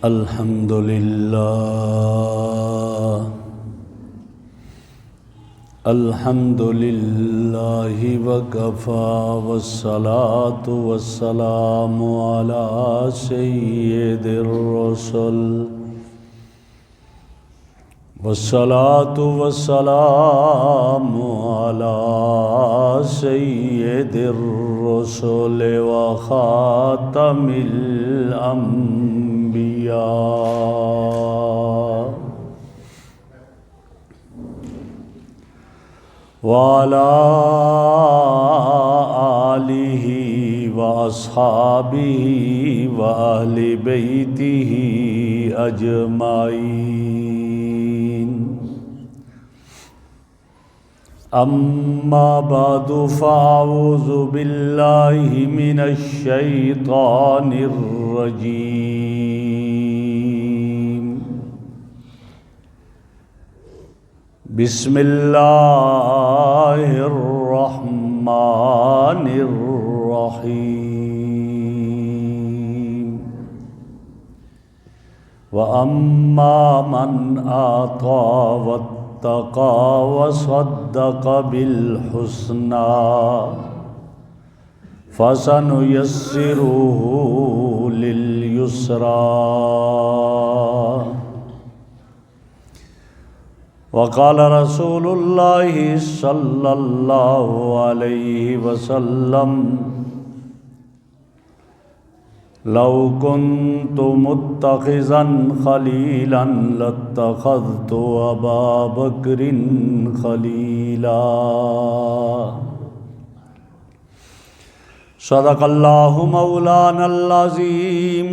الحمد لله الحمد لله وكفى والصلاة والسلام على سيد الرسل والصلاة والسلام على سيد الرسل وخاتم الأنبياء وعلى آله وأصحابه وأهل بيته أجمعين أما بعد فأعوذ بالله من الشيطان الرجيم بسم الله الرحمن الرحيم وأما من أعطى واتقى وصدق بالحسنى فسنيسره لليسرى وقال رسول الله صلى الله عليه وسلم لو كنت متخذا خليلا لاتخذت أبا بكر خليلا صدق الله مولانا العظيم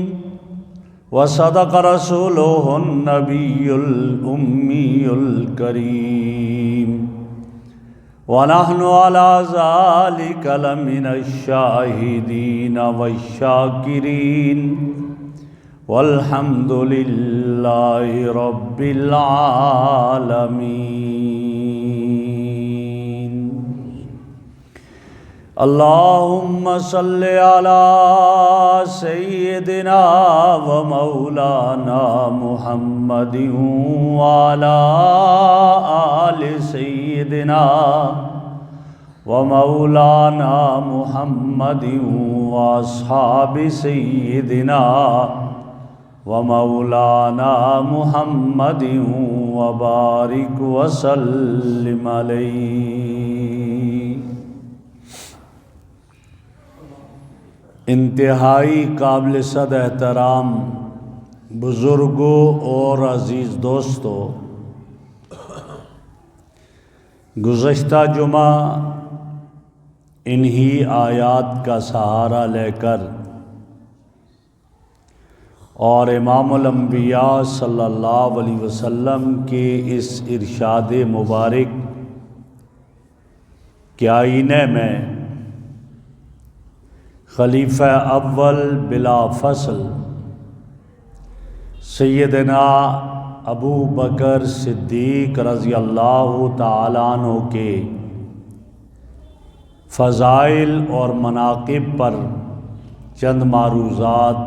وصدق رسوله النبي الأمي الكريم ونحن على ذلك لمن الشاهدين والشاكرين والحمد لله رب العالمين اللهم صل على سيدنا ومولانا محمد وعلى آل سيدنا ومولانا محمد وأصحاب سيدنا ومولانا محمد وبارك وسلم عليه۔ انتہائی قابل صد احترام بزرگوں اور عزیز دوستو، گزشتہ جمعہ انہی آیات کا سہارا لے کر اور امام الانبیاء صلی اللہ علیہ وسلم کے اس ارشاد مبارک کے آئینے میں خلیفہ اول بلا فصل سیدنا ابو بکر صدیق رضی اللہ تعالیٰ عنہ کے فضائل اور مناقب پر چند معروضات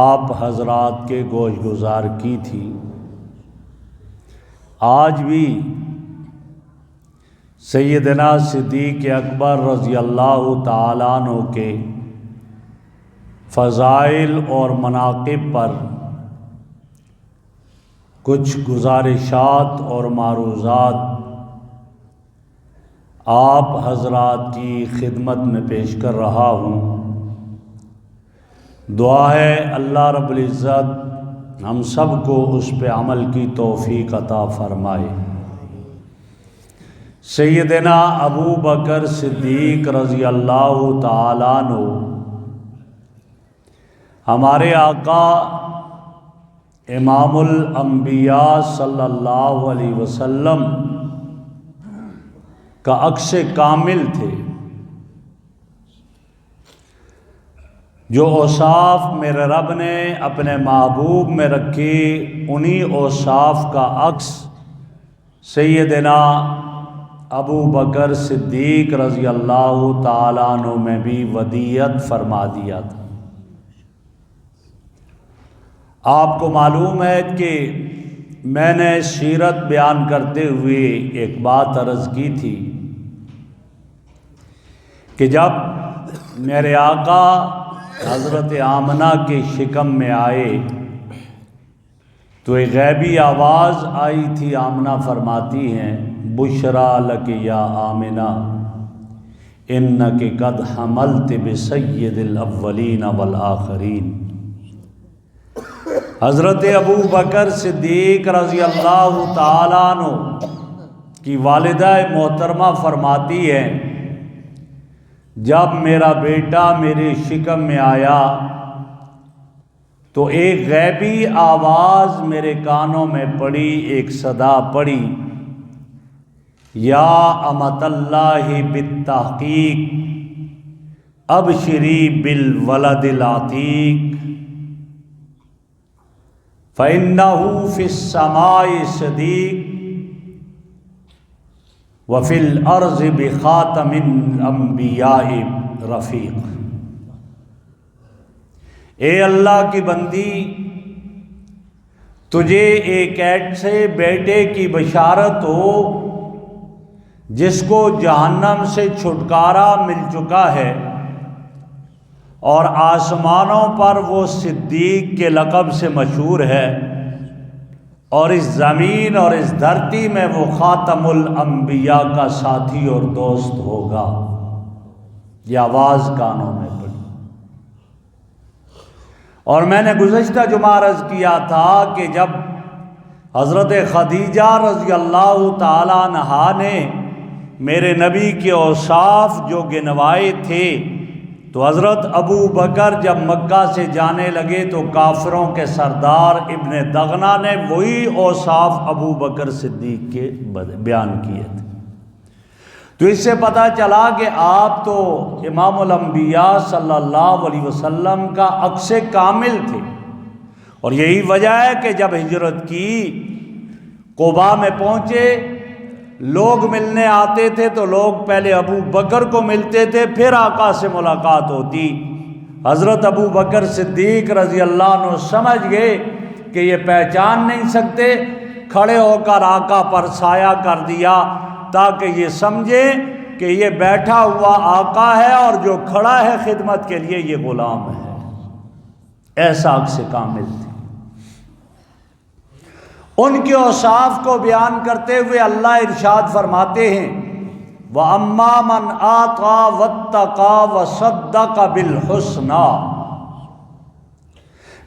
آپ حضرات کے گوش گزار کی تھی۔ آج بھی سیدنا صدیق اکبر رضی اللہ تعالیٰ عنہ کے فضائل اور مناقب پر کچھ گزارشات اور معروضات آپ حضرات کی خدمت میں پیش کر رہا ہوں۔ دعا ہے اللہ رب العزت ہم سب کو اس پہ عمل کی توفیق عطا فرمائے۔ سیدنا ابو بکر صدیق رضی اللہ تعالیٰ عنہ ہمارے آقا امام الانبیاء صلی اللہ علیہ وسلم کا عکس کامل تھے۔ جو اوصاف میرے رب نے اپنے محبوب میں رکھی، انہی اوصاف کا عکس سیدنا ابو بکر صدیق رضی اللہ تعالیٰ عنہ میں بھی ودیعت فرما دیا تھا۔ آپ کو معلوم ہے کہ میں نے سیرت بیان کرتے ہوئے ایک بات عرض کی تھی کہ جب میرے آقا حضرت آمنہ کے شکم میں آئے تو ایک غیبی آواز آئی تھی۔ آمنہ فرماتی ہیں بشرا لک یا آمنہ انک قد حملت بسید الاولین والآخرین۔ حضرت ابو بکر صدیق رضی اللہ تعالیٰ عنہ کی والدہ محترمہ فرماتی ہے جب میرا بیٹا میرے شکم میں آیا تو ایک غیبی آواز میرے کانوں میں پڑی، ایک صدا پڑی، یا امت اللہ بالتحقیق ابشری بالولد العتیق فإنہ فی السماء صدیق وفی الارض بخاتم الانبیاء رفیق۔ اے اللہ کی بندی، تجھے ایک ایسے بیٹے کی بشارت ہو جس کو جہنم سے چھٹکارا مل چکا ہے اور آسمانوں پر وہ صدیق کے لقب سے مشہور ہے، اور اس زمین اور اس دھرتی میں وہ خاتم الانبیاء کا ساتھی اور دوست ہوگا۔ یہ آواز کانوں میں پڑی، اور میں نے گزشتہ جمعہ عرض کیا تھا کہ جب حضرت خدیجہ رضی اللہ تعالیٰ عنہا نے میرے نبی کے اوصاف جو گنوائے تھے تو حضرت ابو بکر جب مکہ سے جانے لگے تو کافروں کے سردار ابن دغنہ نے وہی اوصاف ابو بکر صدیق کے بیان کیے تھے۔ تو اس سے پتہ چلا کہ آپ تو امام الانبیاء صلی اللہ علیہ وسلم کا عکس کامل تھے، اور یہی وجہ ہے کہ جب ہجرت کی قباء میں پہنچے، لوگ ملنے آتے تھے تو لوگ پہلے ابو بکر کو ملتے تھے، پھر آقا سے ملاقات ہوتی۔ حضرت ابو بکر صدیق رضی اللہ عنہ سمجھ گئے کہ یہ پہچان نہیں سکتے، کھڑے ہو کر آقا پر سایہ کر دیا تاکہ یہ سمجھے کہ یہ بیٹھا ہوا آقا ہے اور جو کھڑا ہے خدمت کے لیے یہ غلام ہے۔ ایسا عکس کامل تھے۔ ان کے اوصاف کو بیان کرتے ہوئے اللہ ارشاد فرماتے ہیں وَأَمَّا مَنْ آتَى وَاتَّقَى وَصَدَّقَ بِالْحُسْنَى۔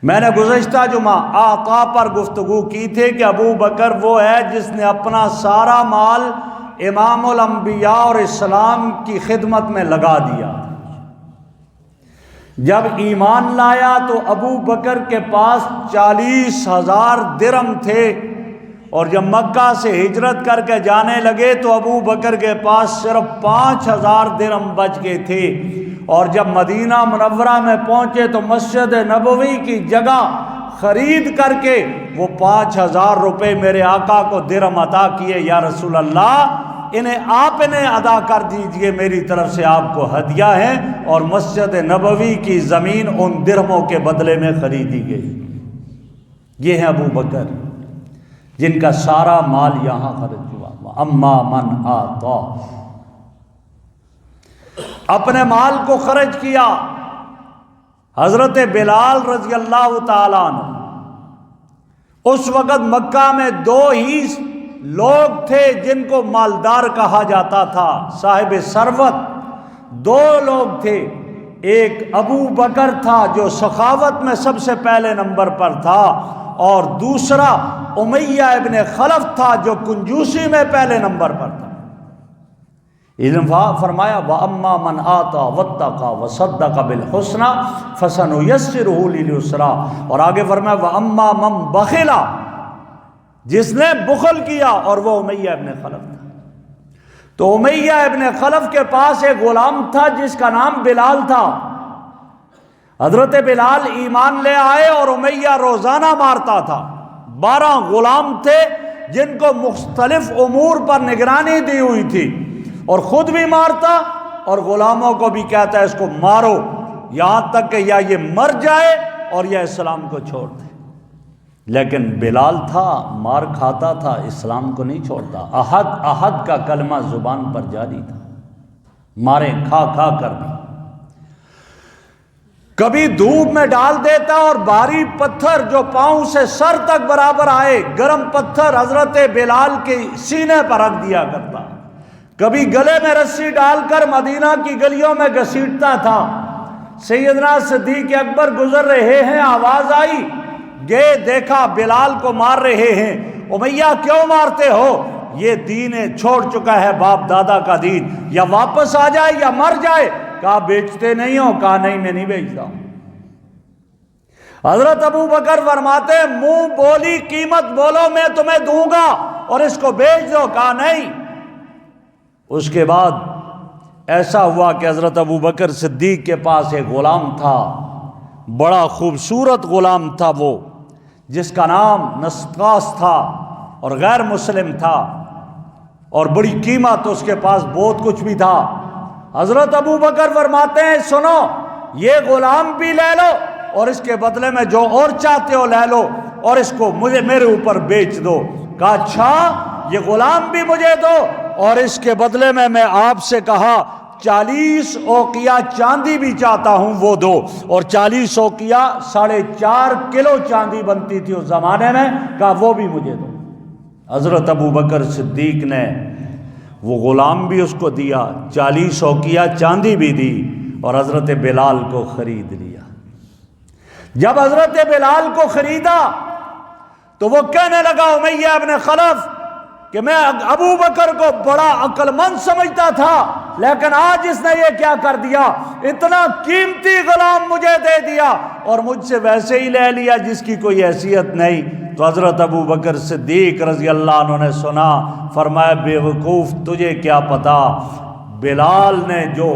میں نے گزشتہ جمعہ آقا پر گفتگو کی تھی کہ ابو بکر وہ ہے جس نے اپنا سارا مال امام الانبیاء اور اسلام کی خدمت میں لگا دیا۔ جب ایمان لایا تو ابو بکر کے پاس 40,000 درہم تھے، اور جب مکہ سے ہجرت کر کے جانے لگے تو ابو بکر کے پاس صرف 5,000 درہم بچ گئے تھے، اور جب مدینہ منورہ میں پہنچے تو مسجد نبوی کی جگہ خرید کر کے وہ 5,000 روپے میرے آقا کو درہم عطا کیے۔ یا رسول اللہ، آپ انہیں ادا کر دیجئے، میری طرف سے آپ کو ہدیہ ہے، اور مسجد نبوی کی زمین ان درہموں کے بدلے میں خریدی گئی۔ یہ ہیں ابو بکر جن کا سارا مال یہاں خرچ ہوا۔ اما من آتا، اپنے مال کو خرچ کیا۔ حضرت بلال رضی اللہ تعالیٰ عنہ، اس وقت مکہ میں 2 ہی لوگ تھے جن کو مالدار کہا جاتا تھا، صاحب ثروت 2 لوگ تھے۔ ایک ابو بکر تھا جو سخاوت میں سب سے پہلے نمبر پر تھا، اور دوسرا امیہ ابن خلف تھا جو کنجوسی میں پہلے نمبر پر تھا۔ فرمایا وَأَمَّا مَنْ آتَى وَاتَّقَى وَصَدَّقَ بِالْحُسْنَى فَسَنُيَسِّرُهُ لِلْيُسْرَى، اور آگے فرمایا وَأَمَّا مَنْ بَخِلَ، جس نے بخل کیا، اور وہ امیہ ابن خلف تھا۔ تو امیہ ابن خلف کے پاس ایک غلام تھا جس کا نام بلال تھا۔ حضرت بلال ایمان لے آئے اور امیہ روزانہ مارتا تھا۔ 12 غلام تھے جن کو مختلف امور پر نگرانی دی ہوئی تھی، اور خود بھی مارتا اور غلاموں کو بھی کہتا ہے اس کو مارو، یہاں تک کہ یا یہ مر جائے اور یا اسلام کو چھوڑ دے۔ لیکن بلال تھا، مار کھاتا تھا، اسلام کو نہیں چھوڑتا۔ احد احد کا کلمہ زبان پر جاری تھا، مارے کھا کھا کر بھی۔ کبھی دھوپ میں ڈال دیتا اور بھاری پتھر جو پاؤں سے سر تک برابر آئے، گرم پتھر حضرت بلال کے سینے پر رکھ دیا کرتا۔ کبھی گلے میں رسی ڈال کر مدینہ کی گلیوں میں گھسیٹتا تھا۔ سیدنا صدیق اکبر گزر رہے ہیں، آواز آئی، گئے دیکھا بلال کو مار رہے ہیں۔ امیہ کیوں مارتے ہو؟ یہ دین چھوڑ چکا ہے، باپ دادا کا دین، یا واپس آ جائے یا مر جائے۔ کہا بیچتے نہیں ہو؟ کہا نہیں، میں نہیں بیچتا ہوں۔ حضرت ابو بکر فرماتے منہ بولی قیمت بولو میں تمہیں دوں گا اور اس کو بیچ دو۔ کہا نہیں۔ اس کے بعد ایسا ہوا کہ حضرت ابو بکر صدیق کے پاس ایک غلام تھا، بڑا خوبصورت غلام تھا وہ، جس کا نام نسطاس تھا اور غیر مسلم تھا، اور بڑی قیمت اس کے پاس بہت کچھ بھی تھا۔ حضرت ابو بکر فرماتے ہیں سنو، یہ غلام بھی لے لو اور اس کے بدلے میں جو اور چاہتے ہو لے لو، اور اس کو میرے اوپر بیچ دو۔ کہا اچھا، یہ غلام بھی مجھے دو اور اس کے بدلے میں آپ سے کہا 40 اوقیہ چاندی بھی چاہتا ہوں وہ دو، اور 40 اوقیہ 4.5 کلو چاندی بنتی تھی اس زمانے میں، کہا وہ بھی مجھے دو۔ حضرت ابو بکر صدیق نے وہ غلام بھی اس کو دیا، 40 اوقیہ چاندی بھی دی، اور حضرت بلال کو خرید لیا۔ جب حضرت بلال کو خریدا تو وہ کہنے لگا امیہ ابن خلف کہ میں ابو بکر کو بڑا عقل مند سمجھتا تھا، لیکن آج اس نے یہ کیا کر دیا، اتنا قیمتی غلام مجھے دے دیا اور مجھ سے ویسے ہی لے لیا جس کی کوئی حیثیت نہیں۔ تو حضرت ابو بکر صدیق رضی اللہ عنہ نے سنا، فرمایا بے وقوف، تجھے کیا پتا، بلال نے جو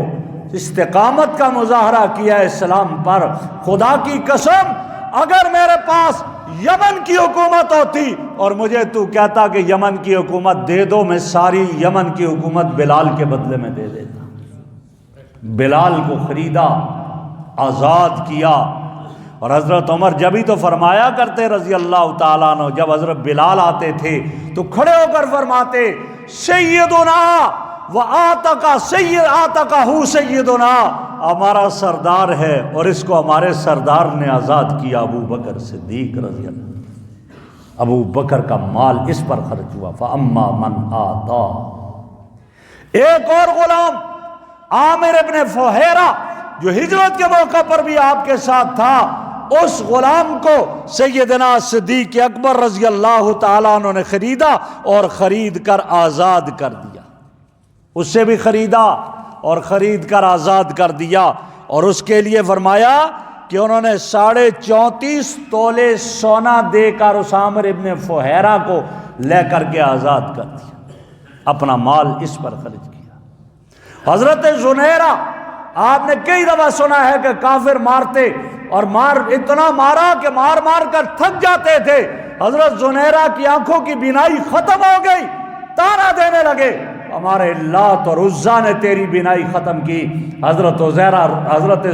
استقامت کا مظاہرہ کیا ہے اسلام پر، خدا کی قسم اگر میرے پاس یمن کی حکومت ہوتی اور مجھے تو کہتا کہ یمن کی حکومت دے دو، میں ساری یمن کی حکومت بلال کے بدلے میں دے دیتا۔ بلال کو خریدا، آزاد کیا، اور حضرت عمر جب ہی تو فرمایا کرتے رضی اللہ تعالیٰ عنہ، جب حضرت بلال آتے تھے تو کھڑے ہو کر فرماتے سیدنا و آتقا سید آتقا ہو سیدنا، ہمارا سردار ہے اور اس کو ہمارے سردار نے آزاد کیا، ابو بکر صدیق رضی اللہ۔ ابو بکر کا مال اس پر خرچ ہوا۔ فَأَمَّا مَنْ آتا۔ ایک اور غلام عامر ابن فہیرہ جو ہجرت کے موقع پر بھی آپ کے ساتھ تھا، اس غلام کو سیدنا صدیق اکبر رضی اللہ تعالیٰ عنہ نے خریدا اور خرید کر آزاد کر دیا۔ اس سے بھی خریدا اور خرید کر آزاد کر دیا، اور اس کے لیے فرمایا کہ انہوں نے 34.5 تولے سونا دے کر اس عامر ابن فہیرہ کو لے کر کے آزاد کر دیا، اپنا مال اس پر خرچ کیا۔ حضرت زنیرہ، آپ نے کئی دفعہ سنا ہے کہ کافر مارتے اور اتنا مارا کہ مار مار کر تھک جاتے تھے۔ حضرت زنیرہ کی آنکھوں کی بینائی ختم ہو گئی، تانا دینے لگے ہمارے لات اور عزا نے تیری بینائی ختم کی۔ حضرت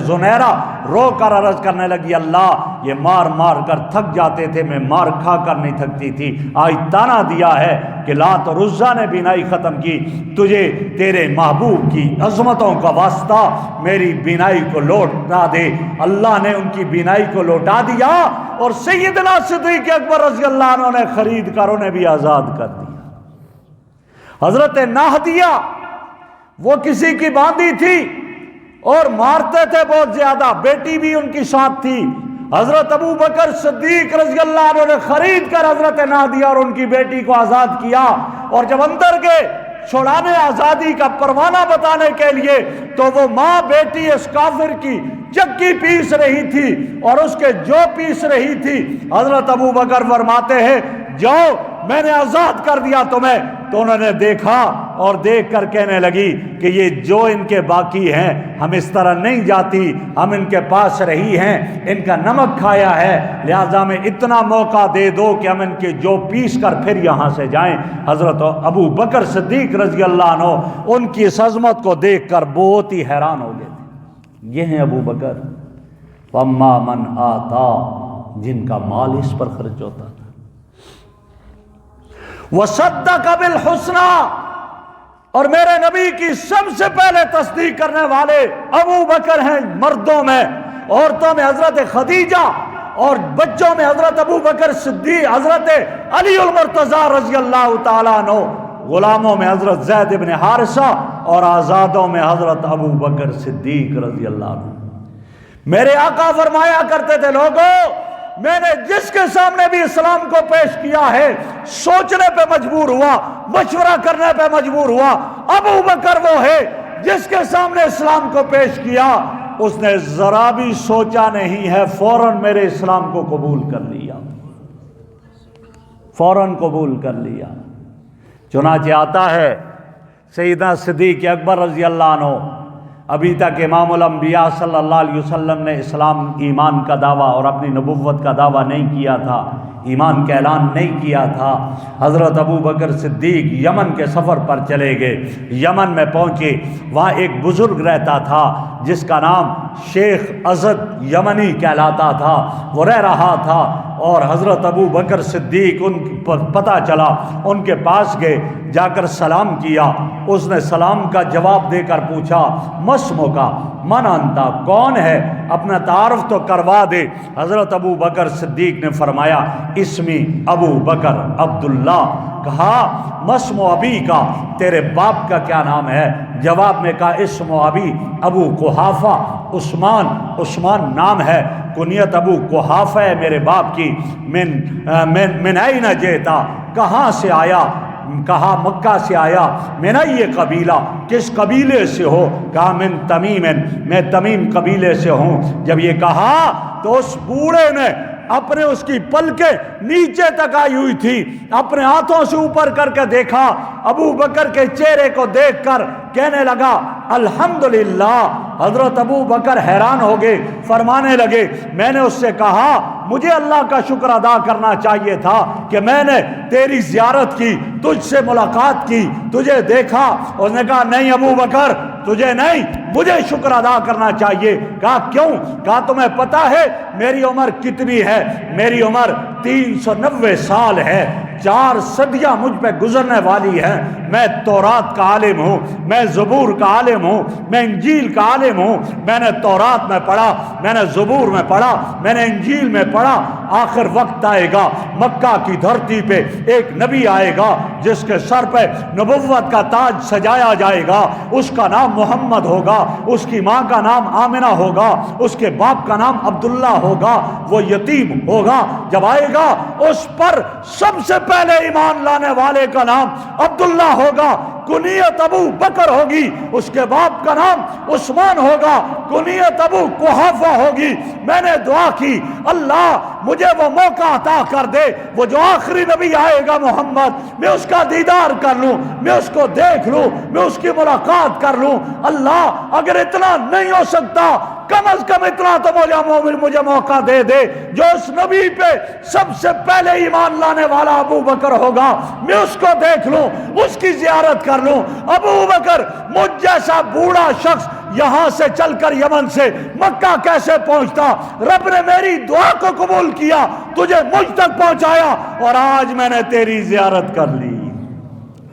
زنیرہ رو کر عرض کرنے لگی اللہ، یہ مار مار کر تھک جاتے تھے، میں مار کھا کر نہیں تھکتی تھی، آج تانا دیا ہے کہ لات اور عزا نے بینائی ختم کی، تجھے تیرے محبوب کی عظمتوں کا واسطہ میری بینائی کو لوٹا دے۔ اللہ نے ان کی بینائی کو لوٹا دیا، اور سیدنا صدیق اکبر رضی اللہ عنہ نے خرید کر انہیں بھی آزاد کر دیا۔ حضرت ناہدیہ، وہ کسی کی باندھی تھی اور مارتے تھے بہت زیادہ، بیٹی بھی ان کی ساتھ تھی۔ حضرت ابو بکر صدیق رضی اللہ عنہ نے خرید کر حضرت ناہدیہ اور ان کی بیٹی کو آزاد کیا، اور جب اندر گئے چھڑانے آزادی کا پروانہ بتانے کے لیے تو وہ ماں بیٹی اس کافر کی چکی پیس رہی تھی اور اس کے جو پیس رہی تھی۔ حضرت ابو بکر فرماتے ہیں جاؤ، میں نے آزاد کر دیا تمہیں۔ تو انہوں نے دیکھا اور دیکھ کر کہنے لگی کہ یہ جو ان کے باقی ہیں ہم اس طرح نہیں جاتی، ہم ان کے پاس رہی ہیں، ان کا نمک کھایا ہے، لہذا میں اتنا موقع دے دو کہ ہم ان کے جو پیس کر پھر یہاں سے جائیں۔ حضرت ابو بکر صدیق رضی اللہ عنہ ان کی اس عظمت کو دیکھ کر بہت ہی حیران ہو گئے تھے۔ یہ ہیں ابو بکر۔ وَأَمَّا مَنْ آتا جن کا مال اس پر خرچ ہوتا تھا۔ وصدق بالحسنی، اور میرے نبی کی سب سے پہلے تصدیق کرنے والے ابو بکر ہیں، مردوں میں، عورتوں میں حضرت خدیجہ، اور بچوں میں حضرت ابو بکر صدیق، حضرت علی المرتضی رضی اللہ تعالیٰ عنہ، غلاموں میں حضرت زید بن حارثہ، اور آزادوں میں حضرت ابو بکر صدیق رضی اللہ عنہ۔ میرے آقا فرمایا کرتے تھے، لوگوں میں نے جس کے سامنے بھی اسلام کو پیش کیا ہے سوچنے پہ مجبور ہوا، مشورہ کرنے پہ مجبور ہوا، ابو بکر وہ ہے جس کے سامنے اسلام کو پیش کیا اس نے ذرا بھی سوچا نہیں ہے، فوراً میرے اسلام کو قبول کر لیا، فوراً قبول کر لیا۔ چنانچہ آتا ہے سیدنا صدیق اکبر رضی اللہ عنہ، ابھی تک امام الانبیاء صلی اللہ علیہ وسلم نے اسلام ایمان کا دعویٰ اور اپنی نبوت کا دعویٰ نہیں کیا تھا، ایمان کا اعلان نہیں کیا تھا۔ حضرت ابو بکر صدیق یمن کے سفر پر چلے گئے، یمن میں پہنچے، وہاں ایک بزرگ رہتا تھا جس کا نام شیخ ازد یمنی کہلاتا تھا، وہ رہ رہا تھا، اور حضرت ابو بکر صدیق ان پر پتہ چلا، ان کے پاس گئے، جا کر سلام کیا۔ اس نے سلام کا جواب دے کر پوچھا، مسمو کا من انتا، کون ہے، اپنا تعارف تو کروا دے۔ حضرت ابو بکر صدیق نے فرمایا، اسمی ابو بکر عبداللہ۔ کہا، مسمو ابی کا، تیرے باپ کا کیا نام ہے؟ جواب میں کہا، اسمو ابی ابو قحافہ عثمان، عثمان نام ہے، کنیت ابو قحافہ ہے میرے باپ کی۔ من این جیتا، کہاں سے آیا؟ کہا، مکہ سے آیا۔ من یہ قبیلہ، کس قبیلے سے ہو؟ کہا، من تمیم، میں تمیم قبیلے سے ہوں۔ جب یہ کہا تو اس بوڑھے نے اپنے اس کی پلکیں نیچے تک آئی ہوئی تھی، اپنے ہاتھوں سے اوپر کر کے دیکھا، ابو بکر کے چہرے کو دیکھ کر کہنے لگا، الحمدللہ۔ حضرت ابو بکر حیران ہو گئے، فرمانے لگے، میں نے اس سے کہا مجھے اللہ کا شکر ادا کرنا چاہیے تھا کہ میں نے تیری زیارت کی، تجھ سے ملاقات کی، تجھے دیکھا۔ اس نے کہا، نہیں ابو بکر، تجھے نہیں، مجھے شکر ادا کرنا چاہیے۔ کہا، کیوں؟ کہا، تمہیں پتہ ہے میری عمر کتنی ہے؟ میری عمر 390 سال ہے، 4 صدیاں مجھ پہ گزرنے والی ہیں۔ میں تورات کا عالم ہوں، میں زبور کا عالم ہوں، میں انجیل کا عالم ہوں۔ میں نے تورات میں پڑھا، میں نے زبور میں پڑھا، میں نے انجیل میں پڑھا۔ آخر وقت آئے گا، مکہ کی دھرتی پہ ایک نبی آئے گا جس کے سر پہ نبوت کا تاج سجایا جائے گا، اس کا نام محمد ہوگا، اس کی ماں کا نام آمنہ ہوگا، اس کے باپ کا نام عبداللہ ہوگا، وہ یتیم ہوگا۔ جب آئے گا اس پر سب سے پہلے ایمان لانے والے کا نام عبداللہ ہوگا، کنیت ابو بکر ہوگی، اس کے باپ کا نام عثمان ہوگا، کنیت ابو قحافہ ہوگی۔ میں نے دعا کی، اللہ مجھے وہ موقع عطا کر دے، وہ جو آخری نبی آئے گا محمد، میں اس کا دیدار کر لوں، میں اس کو دیکھ لوں، میں اس کی ملاقات کر لوں۔ اللہ اگر اتنا نہیں ہو سکتا، کم از کم اتنا تو مجھے موقع دے دے، جو اس نبی پہ سب سے پہلے ایمان لانے والا ابو بکر ہوگا، میں اس کو دیکھ لوں، اس کی زیارت کر لوں۔ ابو بکر مجھ جیسا بوڑھا شخص یہاں سے چل کر یمن سے مکہ کیسے پہنچتا؟ رب نے میری دعا کو قبول کیا، تجھے مجھ تک پہنچایا، اور آج میں نے تیری زیارت کر لی۔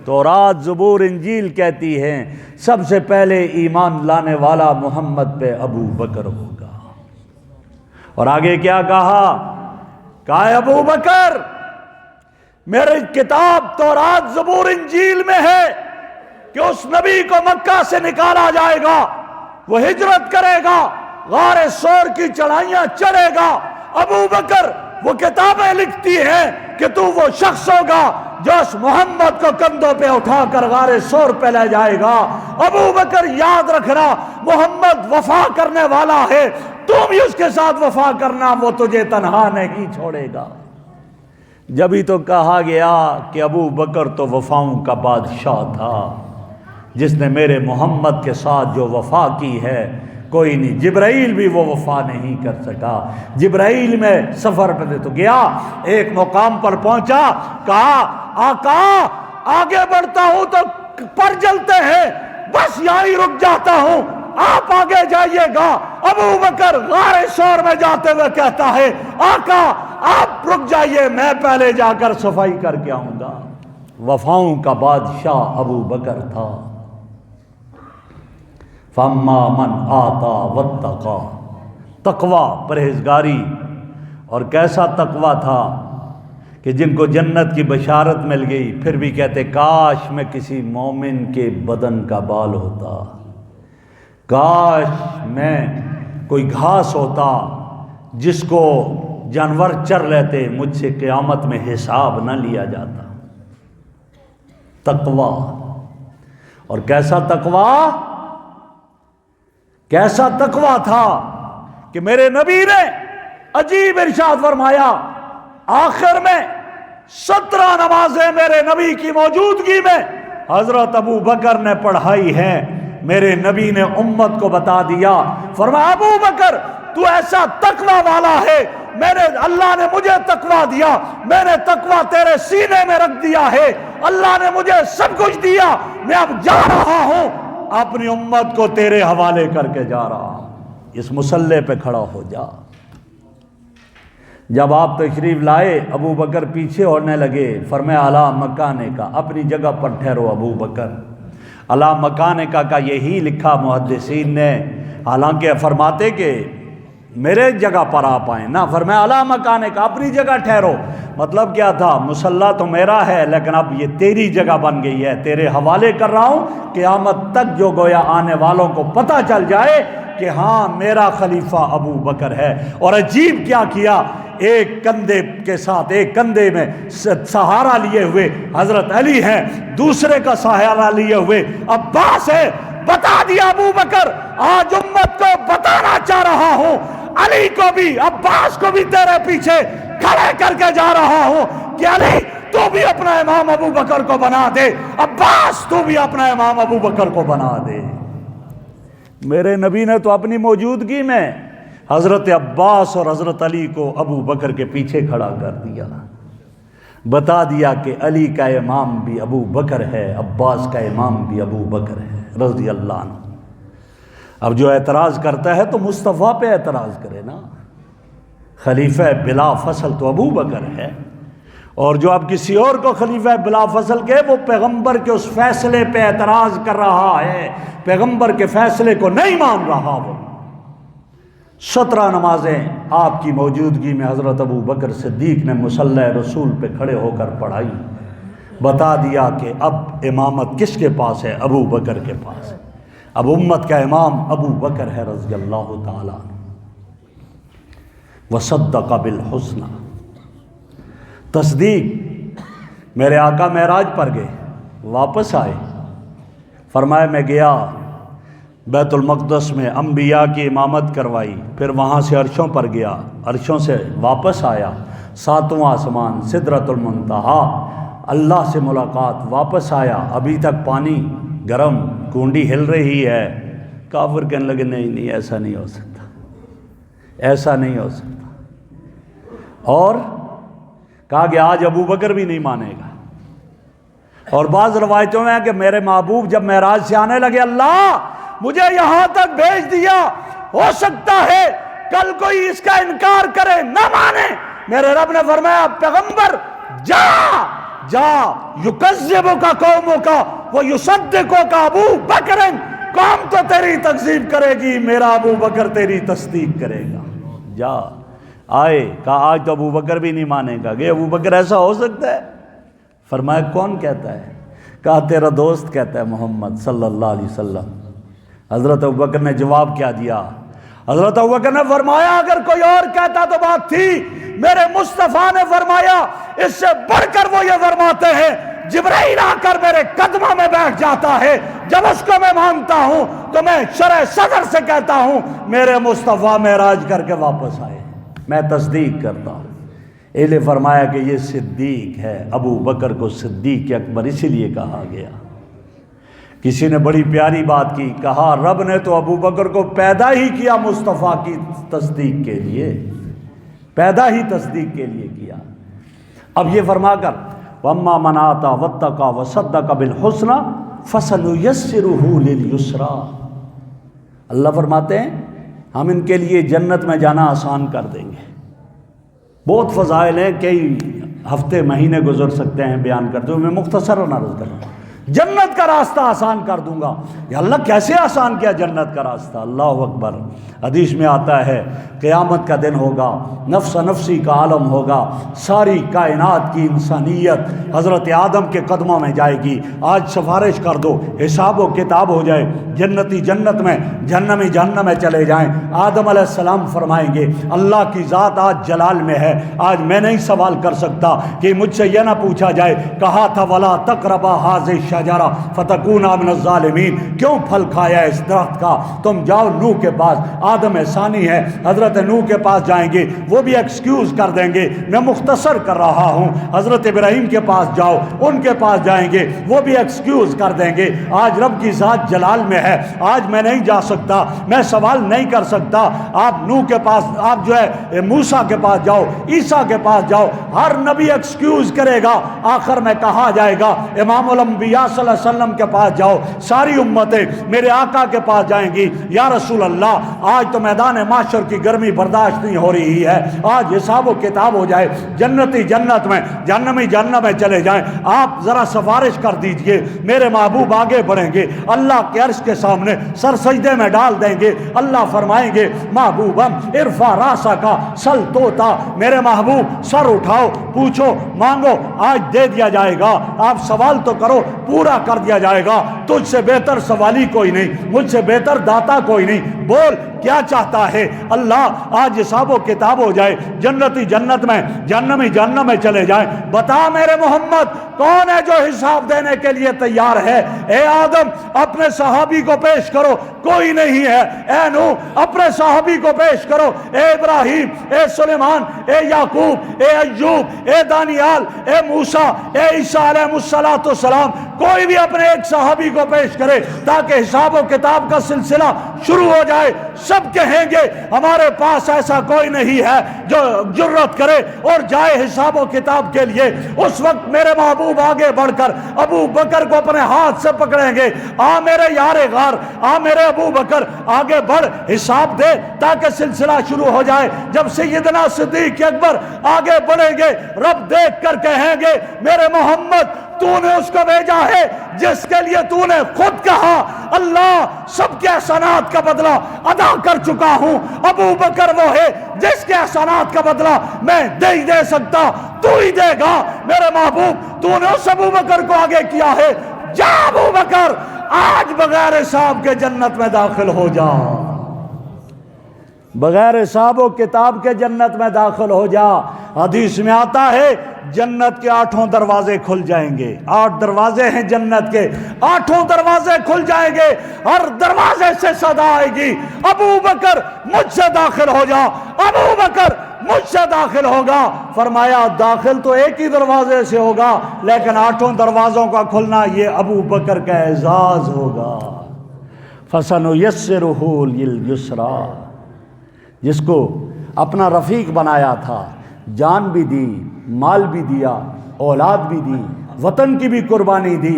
تورات زبور انجیل کہتی ہیں سب سے پہلے ایمان لانے والا محمد پہ ابو بکر ہوگا۔ اور آگے کیا کہا؟ کہا، ابو بکر، میری کتاب تورات زبور انجیل میں ہے کہ اس نبی کو مکہ سے نکالا جائے گا، وہ ہجرت کرے گا، غار سور کی چڑھائیاں چڑھے گا۔ ابو بکر، وہ کتابیں لکھتی ہیں کہ تو وہ شخص ہوگا جو اس محمد کو کندھوں پہ اٹھا کر غار سور پہ لے جائے گا۔ ابو بکر یاد رکھنا، محمد وفا کرنے والا ہے، تم بھی اس کے ساتھ وفا کرنا، وہ تجھے تنہا نہیں چھوڑے گا۔ جبھی تو کہا گیا کہ ابو بکر تو وفاؤں کا بادشاہ تھا، جس نے میرے محمد کے ساتھ جو وفا کی ہے کوئی نہیں، جبرائیل بھی وہ وفا نہیں کر سکا۔ جبرائیل میں سفر پہ تو گیا، ایک مقام پر پہنچا، کہا، آقا آگے بڑھتا ہوں تو پر جلتے ہیں، بس یہاں ہی رک جاتا ہوں، آپ آگے جائیے گا۔ ابو بکر غار شور میں جاتے ہوئے کہتا ہے آقا آپ رک جائیے، میں پہلے جا کر صفائی کر کے آؤں گا۔ وفاؤں کا بادشاہ ابو بکر تھا۔ فَأَمَّا مَنْ آتَى وَاتَّقَى، تقویٰ، پرہیزگاری۔ اور کیسا تقویٰ تھا کہ جن کو جنت کی بشارت مل گئی پھر بھی کہتے کاش میں کسی مومن کے بدن کا بال ہوتا، کاش میں کوئی گھاس ہوتا جس کو جانور چر لیتے، مجھ سے قیامت میں حساب نہ لیا جاتا۔ تقویٰ۔ اور کیسا تقویٰ، کیسا تقویٰ تھا کہ میرے نبی نے عجیب ارشاد فرمایا، آخر میں 17 نمازیں میرے نبی کی موجودگی میں حضرت ابو بکر نے پڑھائی ہیں۔ میرے نبی نے امت کو بتا دیا، فرمایا ابو بکر تو ایسا تقویٰ والا ہے، اللہ نے مجھے تقویٰ دیا، میں نے تقویٰ تیرے سینے میں رکھ دیا ہے، اللہ نے مجھے سب کچھ دیا، میں اب جا رہا ہوں اپنی امت کو تیرے حوالے کر کے جا رہا ہوں، اس مصلی پہ کھڑا ہو جا۔ جب آپ تشریف لائے ابو بکر پیچھے ہونے لگے، فرمایا اعلیٰ مکانے کا، اپنی جگہ پر ٹھہرو ابو بکر۔ اعلیٰ مکانے کا یہی لکھا محدثین نے، حالانکہ فرماتے کہ میرے جگہ پر آپ آئیں، نہ فرمایا اعلیٰ مکانے کا، اپنی جگہ ٹھہرو۔ مطلب کیا تھا، مصلی تو میرا ہے لیکن اب یہ تیری جگہ بن گئی ہے، تیرے حوالے کر رہا ہوں، قیامت تک جو گویا آنے والوں کو پتہ چل جائے کہ ہاں میرا خلیفہ ابو بکر ہے۔ اور عجیب کیا ایک کندھے کے ساتھ، ایک کندھے میں سہارا لیے ہوئے حضرت علی ہیں، دوسرے کا سہارا لیے ہوئے عباس ہے۔ بتا دیا ابو بکر، آج امت کو بتانا چاہ رہا ہوں، علی کو بھی عباس کو بھی تیرے پیچھے کھڑے کر کے جا رہا ہوں کہ علی تو بھی اپنا امام ابو بکر کو بنا دے، عباس تو بھی اپنا امام ابو بکر کو بنا دے۔ میرے نبی نے تو اپنی موجودگی میں حضرت عباس اور حضرت علی کو ابو بکر کے پیچھے کھڑا کر دیا، بتا دیا کہ علی کا امام بھی ابو بکر ہے، عباس کا امام بھی ابو بکر ہے رضی اللہ عنہ۔ اب جو اعتراض کرتا ہے تو مصطفیٰ پہ اعتراض کرے نا، خلیفہ بلا فصل تو ابو بکر ہے، اور جو اب کسی اور کو خلیفہ بلا فصل کے، وہ پیغمبر کے اس فیصلے پہ اعتراض کر رہا ہے، پیغمبر کے فیصلے کو نہیں مان رہا۔ وہ 17 نمازیں آپ کی موجودگی میں حضرت ابو بکر صدیق نے مصلی رسول پہ کھڑے ہو کر پڑھائی، بتا دیا کہ اب امامت کس کے پاس ہے، ابو بکر کے پاس ہے، اب امت کا امام ابو بکر ہے رضی اللہ تعالیٰ عنہ۔ وصدق بالحسنى، تصدیق۔ میرے آقا معراج پر گئے، واپس آئے، فرمایا میں گیا بیت المقدس میں انبیاء کی امامت کروائی، پھر وہاں سے عرشوں پر گیا، عرشوں سے واپس آیا، 7واں آسمان سدرۃ المنتہا، اللہ سے ملاقات، واپس آیا، ابھی تک پانی گرم، کنڈی ہل رہی ہے۔ کافر کہنے لگے نہیں ایسا نہیں ہو سکتا، ایسا نہیں ہو سکتا، اور کہا کہ آج ابو بکر بھی نہیں مانے گا۔ اور بعض روایتوں میں ہے کہ میرے محبوب جب معراج سے آنے لگے، اللہ مجھے یہاں تک بھیج دیا، ہو سکتا ہے کل کوئی اس کا انکار کرے، نہ مانے۔ میرے رب نے فرمایا پیغمبر جا جا، یکذبک قومک ویصدقک ابو بکر، قوم تو تیری تکذیب کرے گی، میرا ابو بکر تیری تصدیق کرے گا۔ جا آئے، کہا آج تو ابو بکر بھی نہیں مانے گا کہ ابو بکر ایسا ہو سکتا ہے؟ فرمایا کون کہتا ہے؟ کہا تیرا دوست کہتا ہے محمد صلی اللہ علیہ وسلم۔ حضرت ابوبکر نے جواب کیا دیا؟ حضرت ابوبکر نے فرمایا اگر کوئی اور کہتا تو بات تھی، میرے مصطفیٰ نے فرمایا، اس سے بڑھ کر وہ یہ فرماتے ہیں جبرائیل آ کر میرے قدموں میں بیٹھ جاتا ہے، جب اس کو میں مانتا ہوں تو میں شرح صدر سے کہتا ہوں میرے مصطفیٰ معراج کر کے واپس آئے، میں تصدیق کرتا ہوں۔ اہل فرمایا کہ یہ صدیق ہے، ابو بکر کو صدیق اکبر اسی لیے کہا گیا۔ کسی نے بڑی پیاری بات کی، کہا رب نے تو ابو بکر کو پیدا ہی کیا مصطفیٰ کی تصدیق کے لیے، پیدا ہی تصدیق کے لیے کیا۔ اب یہ فرما کر وَأَمَّا مَنْ آتَى وَاتَّقَى وَصَدَّقَ بِالْحُسْنَى فَسَنُيَسِّرُهُ لِلْيُسْرَى، اللہ فرماتے ہیں ہم ان کے لیے جنت میں جانا آسان کر دیں گے۔ بہت فضائل ہیں، کئی ہفتے مہینے گزر سکتے ہیں بیان کرتے ہوئے، میں مختصراً عرض کر رہا ہوں۔ جنت کا راستہ آسان کر دوں گا۔ یا اللہ کیسے آسان کیا جنت کا راستہ؟ اللہ اکبر۔ حدیث میں آتا ہے قیامت کا دن ہوگا، نفس نفسی کا عالم ہوگا، ساری کائنات کی انسانیت حضرت آدم کے قدموں میں جائے گی۔ آج سفارش کر دو، حساب و کتاب ہو جائے، جنتی جنت میں، جہنمی جہنم میں چلے جائیں۔ آدم علیہ السلام فرمائیں گے اللہ کی ذات آج جلال میں ہے، آج میں نہیں سوال کر سکتا کہ مجھ سے یہ نہ پوچھا جائے کہا تھا ولا تقربا ھذہ الشجرہ فتکونا من الظالمین، کیوں پھل کھایا اس درخت کا؟ تم جاؤ نوح کے پاس، آدم ثانی ہے، حضرت نوح کے پاس جائیں گے، وہ بھی ایکسکیوز کر دیں گے، میں مختصر کر رہا ہوں۔ حضرت ابراہیم کے پاس جاؤ، ان کے پاس جائیں گے، وہ بھی ایکسکیوز کر دیں گے، آج رب کی ذات جلال میں ہے، آج میں نہیں جا سکتا، میں سوال نہیں کر سکتا۔ آپ نوح کے پاس، آپ جو ہے موسیٰ کے پاس جاؤ، عیسیٰ کے پاس جاؤ، ہر نبی ایکسکیوز کرے گا، آخر میں کہا جائے گا امام الانبیاء صلی اللہ علیہ وسلم کے پاس جاؤ، ساری امتیں میرے آقا کے پاس جائیں گی، یا رسول اللہ آج تو میدان معاشر کی گرمی برداشت نہیں ہو رہی ہے، آج حساب و کتاب ہو جائے، جنتی جنت میں، جہنمی جہنم میں چلے جائیں، آپ ذرا سفارش کر دیجئے۔ میرے محبوب آگے بڑھیں گے، اللہ کے عرش کے سامنے سر سجدے میں ڈال دیں گے، اللہ فرمائیں گے محبوبم ارفع راسک سل توتا، میرے محبوب سر اٹھاؤ، پوچھو، مانگو، آج دے دیا جائے گا، آپ سوال تو کرو، پورا کر دیا جائے گا، تجھ سے بہتر سوالی کوئی نہیں، مجھ سے بہتر داتا کوئی نہیں، بول کیا چاہتا ہے اللہ؟ آج حساب و کتاب ہو جائے، جنتی جنت میں، جہنمی جہنم میں چلے جائیں، بتا میرے محمد کون ہے جو حساب دینے کے لیے تیار ہے؟ اے آدم اپنے صحابی کو پیش کرو، کوئی نہیں ہے۔ اے نوح اپنے صحابی کو پیش کرو، اے ابراہیم، اے سلیمان، اے یعقوب، اے ایوب، اے دانیال، اے موسیٰ، اے عیسیٰ علیہ السلام، کوئی بھی اپنے ایک صحابی کو پیش کرے تاکہ حساب و کتاب کا سلسلہ شروع ہو جائے۔ سب کہیں گے ہمارے پاس ایسا کوئی نہیں ہے جو جرت کرے اور جائے حساب و کتاب کے لیے۔ اس وقت میرے محبوب آگے بڑھ کر ابو بکر کو اپنے ہاتھ سے پکڑیں گے، آ میرے یار غار، آ میرے ابو بکر، آگے بڑھ، حساب دے تاکہ سلسلہ شروع ہو جائے۔ جب سیدنا صدیق اکبر آگے بڑھیں گے، رب دیکھ کر کہیں گے میرے محمد تو نے اس کو بھیجا ہے جس کے لیے تو نے خود کہا اللہ سب کے احسانات کا بدلہ ادا کر چکا ہوں، ابو بکر وہ ہے جس کے احسانات کا بدلہ میں نہیں دے سکتا، تو ہی دے گا۔ میرے محبوب تو نے اس ابو بکر کو آگے کیا ہے، جا ابو بکر آج بغیر حساب کے جنت میں داخل ہو جا، بغیر حساب و کتاب کے جنت میں داخل ہو جا۔ حدیث میں آتا ہے جنت کے 8 دروازے کھل جائیں گے، 8 دروازے ہیں جنت کے، 8 دروازے کھل جائیں گے، ہر دروازے سے صدا آئے گی ابو بکر مجھ سے داخل ہو جا، ابو بکر مجھ سے داخل ہوگا۔ فرمایا داخل تو ایک ہی دروازے سے ہوگا لیکن 8 دروازوں کا کھلنا یہ ابو بکر کا اعزاز ہوگا۔ فَسَنُيَسِّرُهُ لِلْيُسْرَىٰ، جس کو اپنا رفیق بنایا تھا، جان بھی دی، مال بھی دیا، اولاد بھی دی، وطن کی بھی قربانی دی،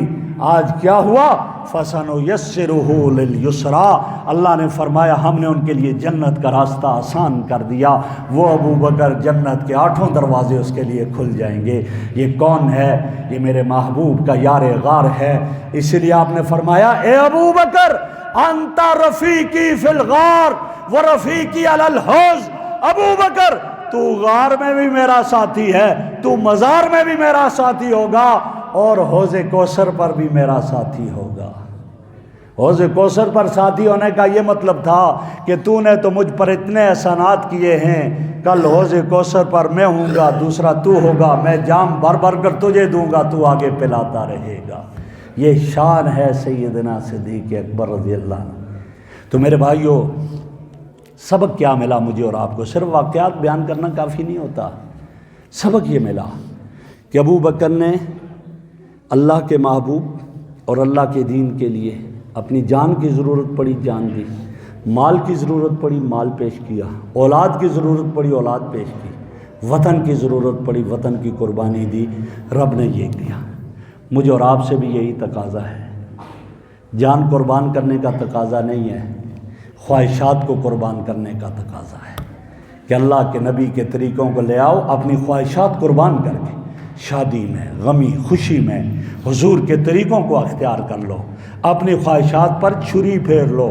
آج کیا ہوا؟ فَسَنُيَسِّرُهُ لِلْيُسْرَىٰ، اللہ نے فرمایا ہم نے ان کے لیے جنت کا راستہ آسان کر دیا۔ وہ ابو بکر جنت کے 8 دروازے اس کے لیے کھل جائیں گے۔ یہ کون ہے؟ یہ میرے محبوب کا یار غار ہے۔ اس لیے آپ نے فرمایا اے ابو بکر انت رفیقی فی الغار ورفیقی علی الحوض، ابو بکر تو غار میں بھی میرا ساتھی ہے، تو مزار میں بھی میرا ساتھی ہوگا اور حوض کوثر پر بھی میرا ساتھی ہوگا۔ حوض کوثر پر ساتھی ہونے کا یہ مطلب تھا کہ تو نے تو مجھ پر اتنے احسانات کیے ہیں، کل حوض کوثر پر میں ہوں گا، دوسرا تو ہوگا، میں جام بھر بھر کر تجھے دوں گا، تو آگے پلاتا رہے گا۔ یہ شان ہے سیدنا صدیق اکبر رضی اللہ عنہ۔ تو میرے بھائیوں، سبق کیا ملا مجھے اور آپ کو؟ صرف واقعات بیان کرنا کافی نہیں ہوتا، سبق یہ ملا کہ ابو بکر نے اللہ کے محبوب اور اللہ کے دین کے لیے اپنی جان کی ضرورت پڑی جان دی، مال کی ضرورت پڑی مال پیش کیا، اولاد کی ضرورت پڑی اولاد پیش کی، وطن کی ضرورت پڑی وطن کی قربانی دی، رب نے یہ دیا۔ مجھے اور آپ سے بھی یہی تقاضا ہے، جان قربان کرنے کا تقاضا نہیں ہے، خواہشات کو قربان کرنے کا تقاضا ہے کہ اللہ کے نبی کے طریقوں کو لے آؤ، اپنی خواہشات قربان کر کے شادی میں، غمی خوشی میں حضور کے طریقوں کو اختیار کر لو، اپنی خواہشات پر چھری پھیر لو،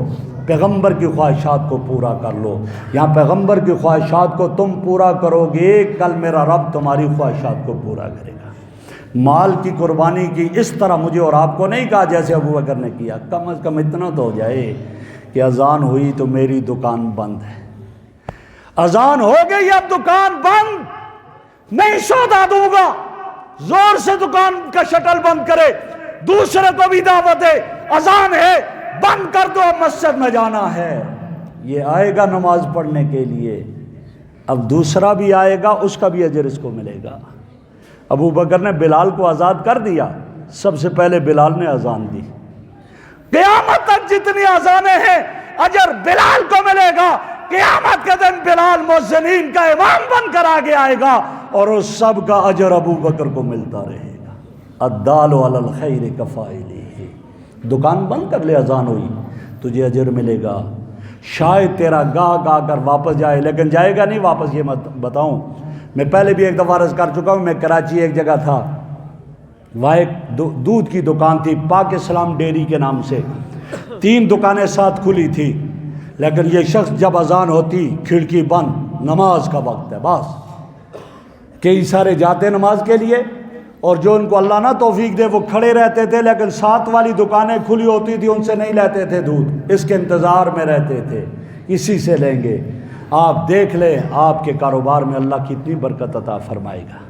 پیغمبر کی خواہشات کو پورا کر لو۔ یہاں پیغمبر کی خواہشات کو تم پورا کرو گے، کل میرا رب تمہاری خواہشات کو پورا کرے گا۔ مال کی قربانی کی اس طرح مجھے اور آپ کو نہیں کہا جیسے ابو بکر نے کیا، کم از کم اتنا تو ہو جائے کہ اذان ہوئی تو میری دکان بند ہے، اذان ہو گئی اب دکان بند، نہیں سودا دوں گا، زور سے دکان کا شٹل بند کرے، دوسرے کو بھی دعوت ہے، اذان ہے بند کر دو، مسجد میں جانا ہے۔ یہ آئے گا نماز پڑھنے کے لیے، اب دوسرا بھی آئے گا، اس کا بھی اجر اس کو ملے گا۔ ابو بکر نے بلال کو آزاد کر دیا، سب سے پہلے بلال نے اذان دی، قیامت تک جتنی اذانیں ہیں اجر بلال کو ملے گا، قیامت کے دن بلال مؤذنین کا امام بن کر آگے آئے گا اور اس سب کا اجر ابو بکر کو ملتا رہے گا۔ الدال علی الخیر کفاعلہ، دکان بند کر لے، اذان ہوئی، تجھے اجر ملے گا۔ شاید تیرا گاہ کر واپس جائے، لیکن جائے گا نہیں واپس، یہ مت بتاؤں، میں پہلے بھی ایک دفعہ عرض کر چکا ہوں، میں کراچی ایک جگہ تھا، وہاں ایک دودھ کی دکان تھی پاک اسلام ڈیری کے نام سے، 3 دکانیں ساتھ کھلی تھی، لیکن یہ شخص جب اذان ہوتی کھڑکی بند، نماز کا وقت ہے بس، کئی سارے جاتے نماز کے لیے، اور جو ان کو اللہ نہ توفیق دے وہ کھڑے رہتے تھے، لیکن ساتھ والی دکانیں کھلی ہوتی تھی، ان سے نہیں لیتے تھے دودھ، اس کے انتظار میں رہتے تھے اسی سے لیں گے۔ آپ دیکھ لیں آپ کے کاروبار میں اللہ کتنی برکت عطا فرمائے گا۔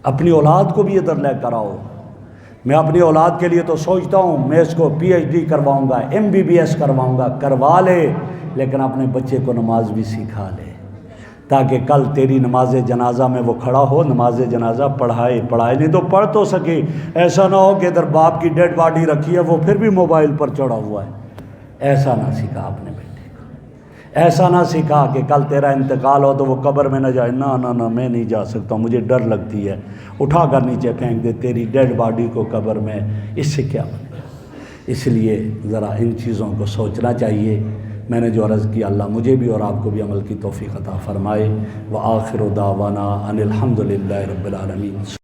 اپنی اولاد کو بھی ادھر لے کر آؤ، میں اپنی اولاد کے لیے تو سوچتا ہوں میں اس کو PhD کرواؤں گا، MBBS کرواؤں گا، کروا لے، لیکن اپنے بچے کو نماز بھی سکھا لے، تاکہ کل تیری نماز جنازہ میں وہ کھڑا ہو، نماز جنازہ پڑھائے نہیں تو پڑھ تو سکے، ایسا نہ ہو کہ ادھر باپ کی ڈیڈ باڈی رکھی ہے وہ پھر بھی موبائل پر چڑھا ہوا ہے۔ ایسا نہ سکھا اپنے بیٹے کو، ایسا نہ سکھا کہ کل تیرا انتقال ہو تو وہ قبر میں نہ جائے، نہ میں نہیں جا سکتا، مجھے ڈر لگتی ہے، اٹھا کر نیچے پھینک دے تیری ڈیڈ باڈی کو قبر میں، اس سے کیا بنے گا؟ اس لیے ذرا ان چیزوں کو سوچنا چاہیے۔ میں نے جو عرض کیا اللہ مجھے بھی اور آپ کو بھی عمل کی توفیق عطا فرمائے۔ وآخر دعوانا ان الحمد للہ رب العالمین۔